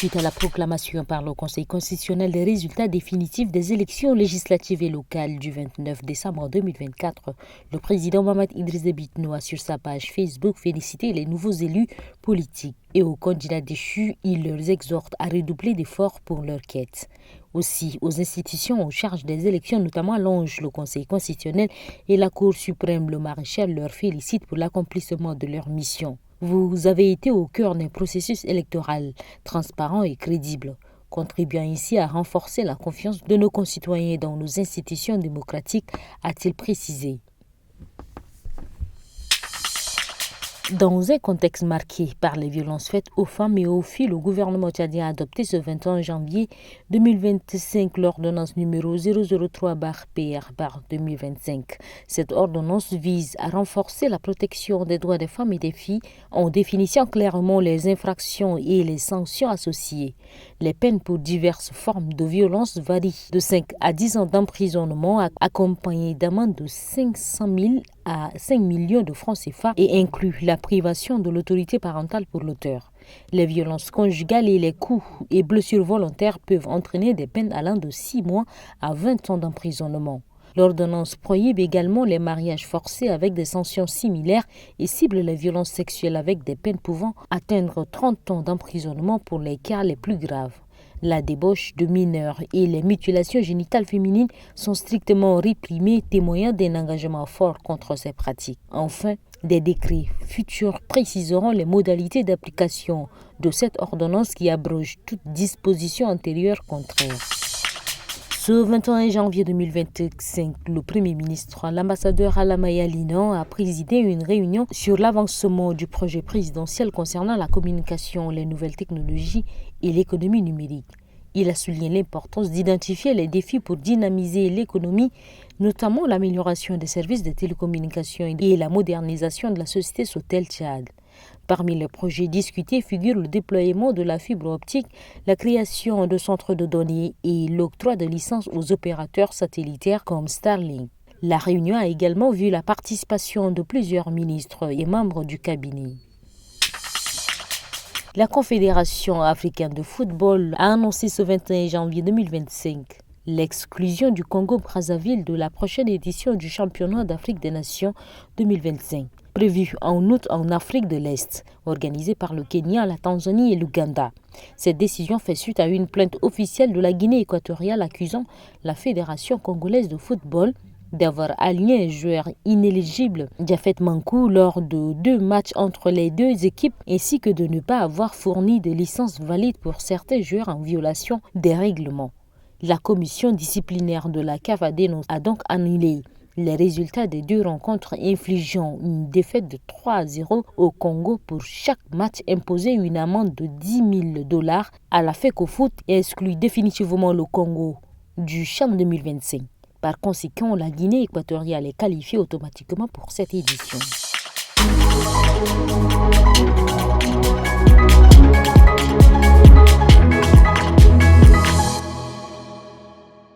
Suite à la proclamation par le Conseil constitutionnel des résultats définitifs des élections législatives et locales du 29 décembre 2024, le président Mohamed Idriss Déby a sur sa page Facebook félicité les nouveaux élus politiques et aux candidats déchus, il leur exhorte à redoubler d'efforts pour leur quête. Aussi, aux institutions en charge des élections, notamment l'ANGE, le Conseil constitutionnel et la Cour suprême, le maréchal leur félicite pour l'accomplissement de leur mission. Vous avez été au cœur d'un processus électoral transparent et crédible, contribuant ainsi à renforcer la confiance de nos concitoyens dans nos institutions démocratiques, a-t-il précisé. Dans un contexte marqué par les violences faites aux femmes et aux filles, le gouvernement tchadien a adopté ce 21 janvier 2025 l'ordonnance numéro 003/PR/2025. Cette ordonnance vise à renforcer la protection des droits des femmes et des filles en définissant clairement les infractions et les sanctions associées. Les peines pour diverses formes de violence varient de 5 à 10 ans d'emprisonnement accompagnées d'amendes de 500 000 à 5 millions de francs CFA et inclut la privation de l'autorité parentale pour l'auteur. Les violences conjugales et les coups et blessures volontaires peuvent entraîner des peines allant de 6 mois à 20 ans d'emprisonnement. L'ordonnance prohibe également les mariages forcés avec des sanctions similaires et cible les violences sexuelles avec des peines pouvant atteindre 30 ans d'emprisonnement pour les cas les plus graves. La débauche de mineurs et les mutilations génitales féminines sont strictement réprimées, témoignant d'un engagement fort contre ces pratiques. Enfin, des décrets futurs préciseront les modalités d'application de cette ordonnance qui abroge toute disposition antérieure contraire. Ce 21 janvier 2025, le Premier ministre, l'ambassadeur Alamaya Linan, a présidé une réunion sur l'avancement du projet présidentiel concernant la communication, les nouvelles technologies et l'économie numérique. Il a souligné l'importance d'identifier les défis pour dynamiser l'économie, notamment l'amélioration des services de télécommunications et la modernisation de la société Sotel Tchad. Parmi les projets discutés figurent le déploiement de la fibre optique, la création de centres de données et l'octroi de licences aux opérateurs satellitaires comme Starlink. La réunion a également vu la participation de plusieurs ministres et membres du cabinet. La Confédération africaine de football a annoncé ce 21 janvier 2025 l'exclusion du Congo-Brazzaville de la prochaine édition du championnat d'Afrique des Nations 2025, prévu en août en Afrique de l'Est, organisé par le Kenya, la Tanzanie et l'Ouganda. Cette décision fait suite à une plainte officielle de la Guinée équatoriale accusant la Fédération congolaise de football d'avoir aligné un joueur inéligible, Diafet Mankou, lors de 2 matchs entre les deux équipes, ainsi que de ne pas avoir fourni de licence valide pour certains joueurs en violation des règlements. La commission disciplinaire de la CAF a donc annulé les résultats des 2 rencontres, infligeant une défaite de 3-0 au Congo pour chaque match, imposé une amende de $10 000 à la FECOFOOT et exclut définitivement le Congo du CHAN 2025. Par conséquent, la Guinée équatoriale est qualifiée automatiquement pour cette édition.